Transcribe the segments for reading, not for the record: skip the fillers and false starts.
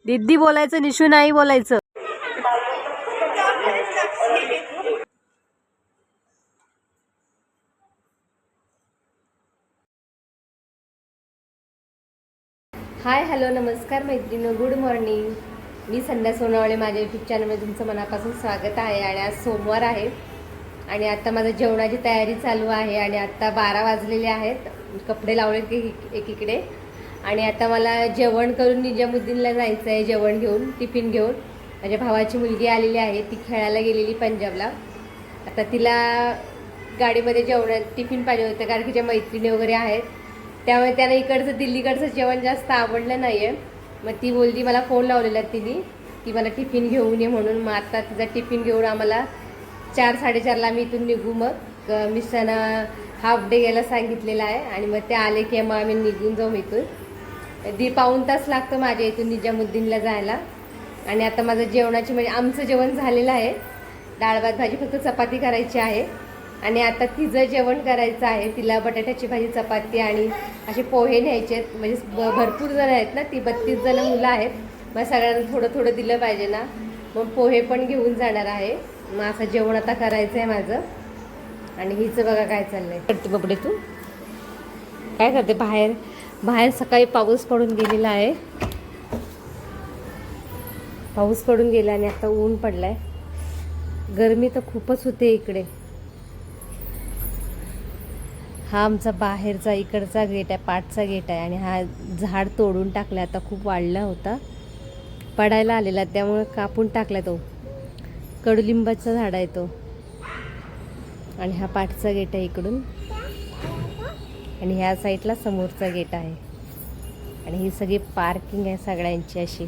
दीदी बोलायचं, निशू नाही बोलायचं. हाय हॅलो नमस्कार मैत्रिणी, गुड मॉर्निंग. मी संध्या सोनावळे. माझ्या यूट्यूब चॅनलमध्ये तुमचं मनापासून स्वागत आहे. आणि आज सोमवार आहे आणि आता माझं जेवणाची तयारी चालू आहे. आणि आत्ता 12 वाजलेले आहेत. कपडे लावले एकीकडे. आणि आता मला जेवण करून निजामुद्दीनला जायचं आहे. जेवण घेऊन, टिफिन घेऊन. माझ्या भावाची मुलगी आलेली आहे, ती खेळायला गेलेली पंजाबला. आता तिला गाडीमध्ये टिफिन पाहिजे होतं, कारण की ज्या मैत्रिणी वगैरे आहेत त्यामुळे त्यांना इकडचं दिल्लीकडचं जेवण जास्त आवडलं नाही आहे. मग ती बोलली, मला फोन लावलेला तिने की मला टिफिन घेऊन ये म्हणून. मग आता तिचा टिफिन घेऊन आम्हाला 4-4:30ला आम्ही इथून निघू. मग मिस्टरांना हाफ डे यायला सांगितलेला आहे आणि मग ते आले की मग आम्ही निघून जाऊ इथून. 1.5 तास लागतं माझ्या इथून निजामुद्दीनला जायला. आणि आता माझं जेवणाची म्हणजे आमचं जेवण झालेलं आहे. डाळ भात भाजी, फक्त चपाती करायची आहे. आणि आता तिचं जेवण करायचं आहे. तिला बटाट्याची भाजी, चपाती आणि असे पोहे न्यायचे आहेत. म्हणजे भरपूर जण आहेत ना, ती 32 जण मुलं आहेत. मग सगळ्यांना थोडं थोडं दिलं पाहिजे ना. मग पोहे पण घेऊन जाणार आहे. मग असं जेवण आता करायचं आहे माझं. आणि हिचं बघा काय चाललंय. करते बबडे, तू काय करते? बाहेर सकाळी पाऊस पडून गेलेला आहे. पाऊस पडून गेला आणि आता ऊन पडलाय. गरमी तर खूपच होते इकडे. हा आमचा बाहेरचा इकडचा गेट आहे, पाठचा गेट आहे. आणि हा झाड तोडून टाकला, आता खूप वाढला होता, पडायला आलेला, त्यामुळे कापून टाकला. तो कडुलिंबाचा झाड आहे तो. आणि हा पाठचा गेट आहे इकडून. आणि ह्या साईडला समोरचा गेट आहे. आणि ही सगळी पार्किंग आहे सगळ्यांची. अशी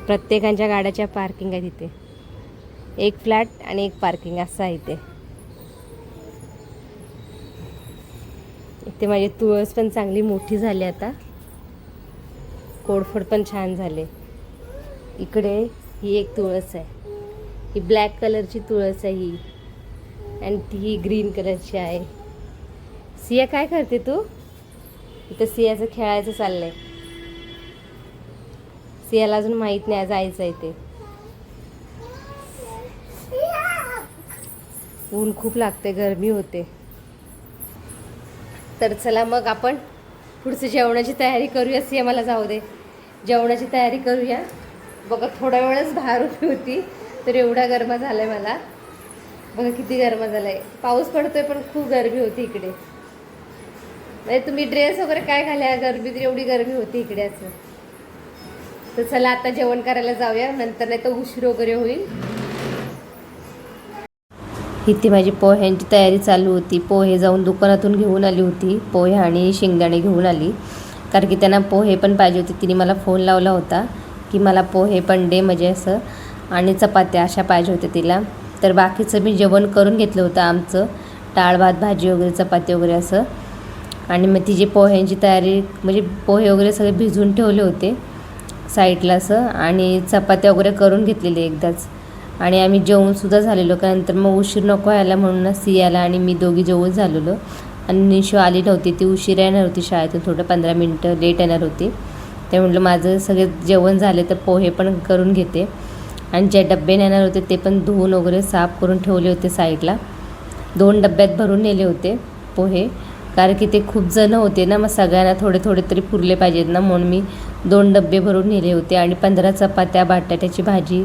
प्रत्येकांच्या गाड्याच्या पार्किंग आहे तिथे. एक फ्लॅट आणि एक पार्किंग असं आहे ते. इथे माझी तुळस पण चांगली मोठी झाली आता. कोडफड पण छान झाले. इकडे ही एक तुळस आहे. ही ब्लॅक कलरची तुळस आहे ही. आणि ती ग्रीन कलरची आहे. सिया काय करते तू? इथं सियाचं खेळायचं चाललंय. सियाला अजून माहीत नाही जायचं आहे ते. ऊन खूप लागते, गरमी होते. तर चला मग आपण पुढचं जेवणाची तयारी करूया. सिया मला जाऊ दे, जेवणाची तयारी करूया. बघा थोडा वेळच बाहेर उभी होती तर एवढा गरमा झालाय मला. बघा किती गरमा झालाय. पाऊस पडतोय पण खूप गरमी होती इकडे. म्हणजे तुम्ही ड्रेस वगैरे काय घाल्या, गरमी तर एवढी गरमी होती इकडे असं. तर चला आता जेवण करायला जाऊया, नंतर नाही तर उशीर वगैरे होईल. इथे माझी पोह्यांची तयारी चालू होती. पोहे जाऊन दुकानातून घेऊन आली होती. पोहे आणि शेंगदाणे घेऊन आली, कारण की त्यांना पोहे पण पाहिजे होते. तिने मला फोन लावला होता की मला पोहे पण दे, म्हणजे असं, आणि चपात्या अशा पाहिजे होत्या तिला. तर बाकीचं मी जेवण करून घेतलं होतं आमचं, डाळ भात भाजी वगैरे, चपाती वगैरे असं. आणि मग तिची पोह्यांची तयारी, म्हणजे पोहे वगैरे सगळे भिजवून ठेवले होते साईडला असं. आणि चपात्या वगैरे करून घेतलेली एकदाच. आणि आम्ही जेवूनसुद्धा झालेलो, कारण नंतर मग उशीर नको व्हायला म्हणून सियाला आणि मी दोघी जेवून झालेलो. आणि निशू आली नव्हती, ती उशीर येणार होती शाळेतून, थोडं 15 मिनटं लेट येणार होती. ते म्हटलं माझं सगळे जेवण झाले तर पोहे पण करून घेते. आणि जे डबे नेणार होते ते पण धुवून वगैरे साफ करून ठेवले होते साईडला. 2 डब्यात भरून नेले होते पोहे, कारण की ते खूप जण होते ना, मग सगळ्यांना थोडे थोडे तरी पुरले पाहिजेत ना, म्हणून मी 2 डबे भरून नेले होते. आणि 15 चपात्या, बटाट्याची भाजी,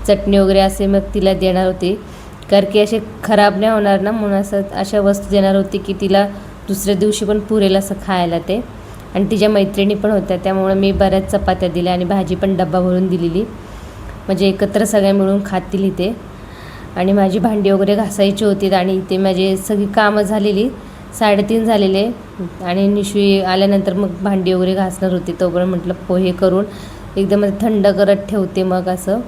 चटणी वगैरे असे मग तिला देणार होते, कारण की असे खराब नाही होणार ना, म्हणून अशा वस्तू देणार होती की तिला दुसऱ्या दिवशी पण पुरेल असं खायला ते. आणि तिच्या मैत्रिणी पण होत्या, त्यामुळं मी बऱ्याच चपात्या दिल्या आणि भाजी पण डब्बा भरून दिलेली, म्हणजे एकत्र सगळ्या मिळून खातील इथे. आणि माझी भांडी वगैरे घासायची होती. आणि इथे माझी सगळी कामं झालेली, 3:30 झालेले. आणि निशू आल्यानंतर मग भांडी वगैरे घासणार होती, तोपर्यंत म्हटलं पोहे करून एकदम थंड करत ठेवते मग असं.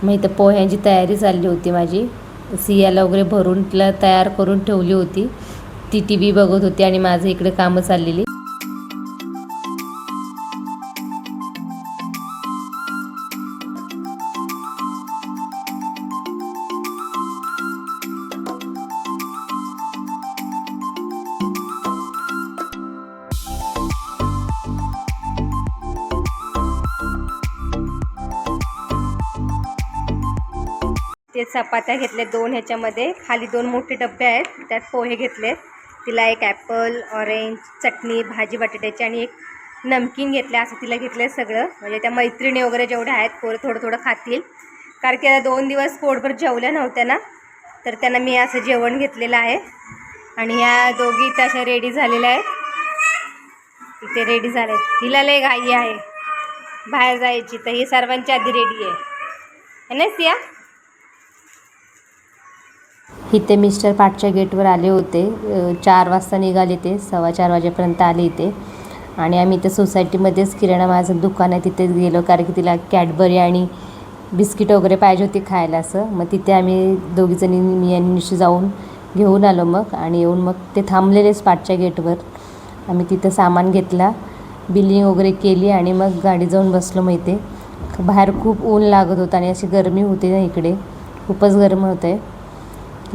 मग इथं पोह्यांची तयारी चालली होती माझी. सियाला वगैरे भरून तिला तयार करून ठेवली होती. ती TV बघत होती आणि माझं इकडे कामं चाललेली. चपात्या घेतल्या 2 ह्याच्यामध्ये, खाली 2 मोठे डबे आहेत, त्यात पोहे घेतलेत. तिला एक ॲपल, ऑरेंज, चटणी, भाजी बटाट्याची आणि एक नमकीन घेतल्या. असं तिला घेतलं सगळं. म्हणजे त्या मैत्रिणी वगैरे जेवढ्या आहेत थोडं थोडं खातील, कारण की 2 दिवस पोटभर जेवल्या नव्हत्या ना, तर त्यांना मी असं जेवण घेतलेलं आहे. आणि ह्या दोघी तशा रेडी झालेल्या आहेत, इथे रेडी झाले आहेत. हिला लय घाई आहे बाहेर जायची, तर ही सर्वांच्या आधी रेडी आहे ना सिया. इथे मिस्टर पाठच्या गेटवर आले होते, 4 वाजता निघाले, ते 4:15 वाजेपर्यंत आले इथे. आणि आम्ही इथे सोसायटीमध्येच किराणा माझं दुकान आहे तिथेच गेलो, कारण की तिला कॅडबरी आणि बिस्किट वगैरे पाहिजे होती खायला असं. मग तिथे आम्ही दोघीजणी, मी आणि निशी जाऊन घेऊन आलो मग. आणि येऊन मग ते थांबलेलेच पाठच्या गेटवर. आम्ही तिथं सामान घेतला, बिलिंग वगैरे केली आणि मग गाडी जाऊन बसलो. मग इथे बाहेर खूप ऊन लागत होतं आणि अशी गरमी होती ना, इकडे खूपच गरम होतं आहे.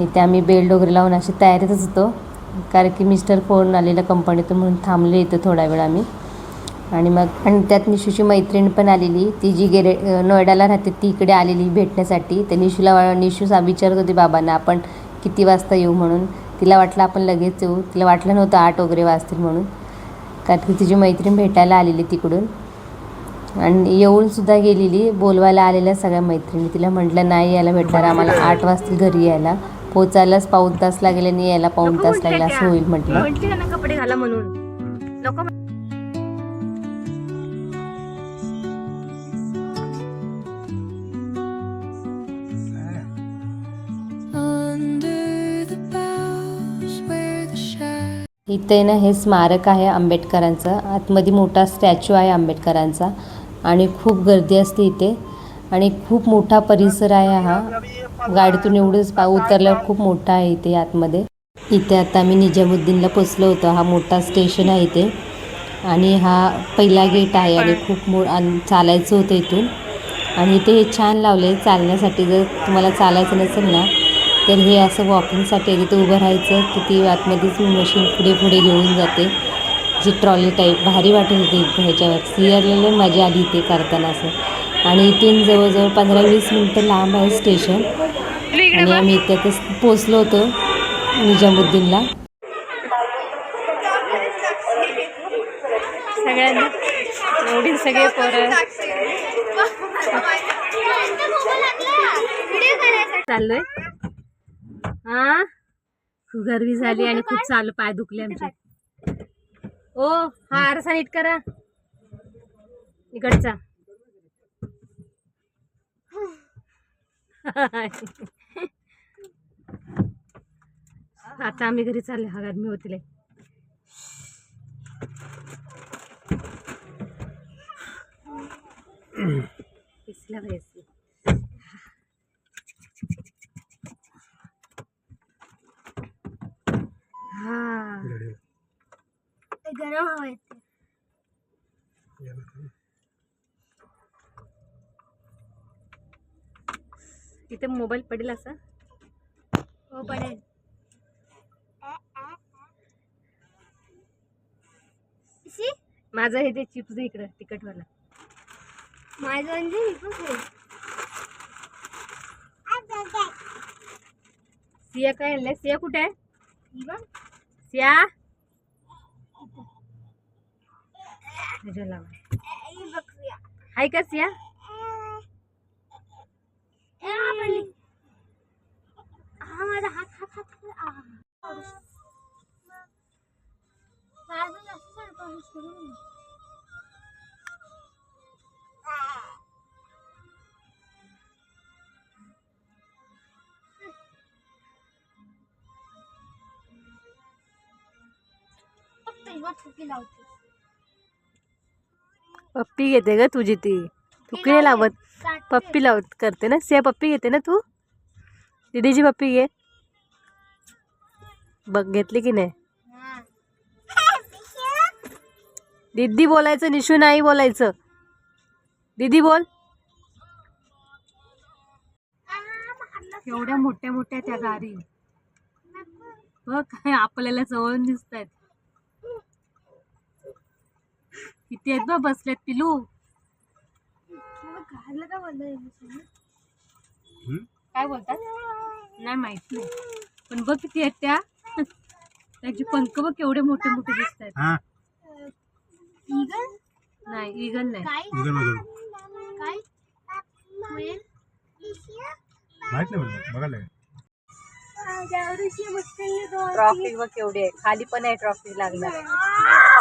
इथे आम्ही बेल्ट वगैरे लावून अशी तयारीतच होतो, कारण की मिस्टर फोन आलेला कंपनीतून, म्हणून थांबले इथं थोडा वेळ आम्ही. आणि त्यात निशूची मैत्रीण पण आलेली, ती जी नोएडाला राहते ती इकडे आलेली भेटण्यासाठी. तर निशू विचारत होती बाबांना आपण किती वाजता येऊ म्हणून. तिला वाटलं आपण लगेच येऊ, तिला वाटलं नव्हतं 8 वगैरे वाजतील म्हणून, कारण की तिची मैत्रीण भेटायला आलेली तिकडून. आणि येऊनसुद्धा गेलेली, बोलवायला आलेल्या सगळ्या मैत्रिणी. तिला म्हटलं नाही यायला भेटणार, आम्हाला 8 वाजतील घरी यायला, पोचायलाच पाऊण तास लागेल आणि यायला पाऊण तास लागेल, असं होईल म्हटलं. कपडे घाला म्हणून नको. इथे ना हे स्मारक आहे आंबेडकरांचं, आतमध्ये मोठा स्टॅच्यू आहे आंबेडकरांचा आणि खूप गर्दी असते इथे. आणि खूप मोठा परिसर आहे हा, गाडीतून एवढंच उतरल्यावर खूप मोठा आहे इथे आतमध्ये. इथे आता आम्ही निजामुद्दीनला पोचलो होतो. हा मोठा स्टेशन आहे इथे आणि हा पहिला गेट आहे आणि खूप चालायचं होतं इथून. आणि इथे हे छान लावले चालण्यासाठी, जर तुम्हाला चालायचं नसेल ना तर हे असं वॉकिंगसाठी आहे. तिथे उभं राहायचं, तिथे आतमध्येच मशीन पुढे पुढे घेऊन जाते, जी ट्रॉली टाईप. भारी वाटत होते इथे ह्याच्यावर, सियारला मजा आली इथे करताना असं. आणि इथून जवळजवळ 15-20 मिनटं लांब आहे स्टेशन. आणि आम्ही इथेच पोचलो होतो निजामुद्दीनला. सगळ्यांना एवढी सगळे पोरं चाललोय. हा खूप गर्दी झाली आणि खूप चालू, पाय दुखले आमचे. ओ हा आरसा नीट करा इकडचा. आता आम्ही घरी चालले, हा गरमी होती. गरम हवा येते. इथे मोबाईल पडेल असा. हो पडेल. माझं हे ते चिप्स इकडं तिखटवाला. माझं सिया काय आणलंय? सिया कुठे आहे? सिया हाय का सिया? माझा हात पप्पी घेते ग तुझी, ती थुकी नाही लावत, पप्पी लावत करते ना. सिया पप्पी घेते ना तू? दीदीची पप्पी घे बघ, घेतली की नाही? दीदी बोलायचं, निशू नाही बोलायचं. दीदी बोल. एवढ्या मोठ्या मोठ्या त्या गाडी बघ, काय आपल्याला जवळून दिसत आहेत. किती आहेत बघ बसलेत पिलू. काय बोलतात नाही माहित नाही, पण बघ किती आहेत त्या. त्याचे पंख बघ केवढे मोठे मोठे दिसत आहेत. नाही ईगल नाही. ट्रॉफी बघ केवढी आहे, खाली पण आहे ट्रॉफी लागणार.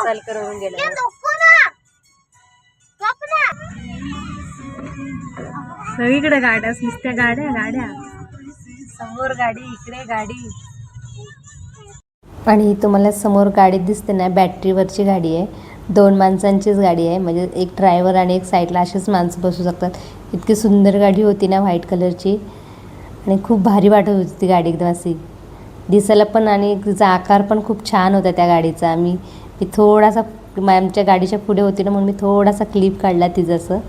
चल करून गेलं. सगळीकडे गाड्या, नुसत्या गाड्या गाड्या, समोर गाडी इकडे गाडी. आणि तुम्हाला समोर गाडी दिसते ना, बॅटरीवरची गाडी आहे. 2 माणसांचीच गाडी आहे, म्हणजे एक ड्रायव्हर आणि एक साईडला अशीच माणसं बसू शकतात. इतकी सुंदर गाडी होती ना, व्हाईट कलरची, आणि खूप भारी वाटत होती ती गाडी एकदम अशी दिसायला पण, आणि तिचा आकार पण खूप छान होता त्या गाडीचा. मी थोडासा आमच्या गाडीच्या पुढे होती ना, म्हणून मी थोडासा क्लिप काढला तिचं असं.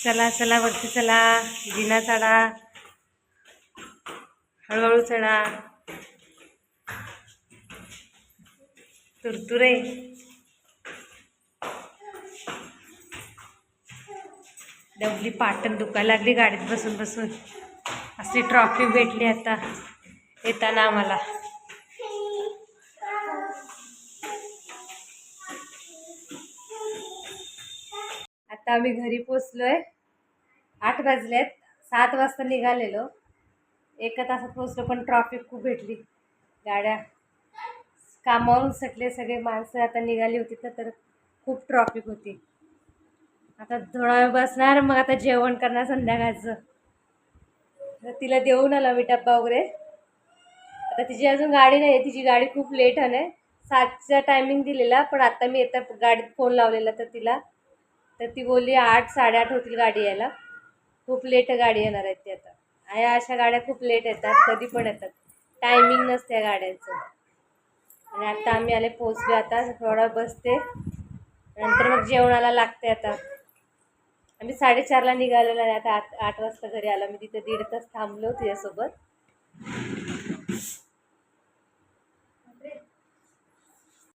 चला चला वरती चला, जिना चढा, हळूहळू चढा. तुरतुरे डबली पाटण दुखायला लागली गाडीत बसून बसून. अशी ट्रॉफी भेटली आता येताना आम्हाला. आता आम्ही घरी पोचलोय. 8 वाजलेत. 7 वाजता निघालेलो, 1 तासात पोचलो, पण ट्रॉफिक खूप भेटली. गाड्या कामावरून सटले सगळे माणसं आता निघाली होती तर खूप ट्रॉफिक होती. आता थोडा वेळ बसणार, मग आता जेवण करणार संध्याकाळचं. तर तिला देऊन आला मी डब्बा वगैरे. आता तिची अजून गाडी नाही, तिची गाडी खूप लेट आहे. 7चा टायमिंग दिलेला, पण आता मी येता गाडीत फोन लावलेला तर तिला, तर ती बोलली 8 साडेआठ होतील गाडी यायला. खूप लेट गाडी येणार आहेत ती आता. अशा गाड्या खूप लेट येतात, कधी पण येतात, टायमिंग नसते गाड्यांचं. आणि आता आम्ही आले पोचलो. आता थोडा बसते, नंतर मग जेवणाला लागते. आता आम्ही 4:30ला निघालेलो आहे. आता 8 वाजता घरी आलो. मी तिथे 1.5 तास थांबलो तिच्यासोबत.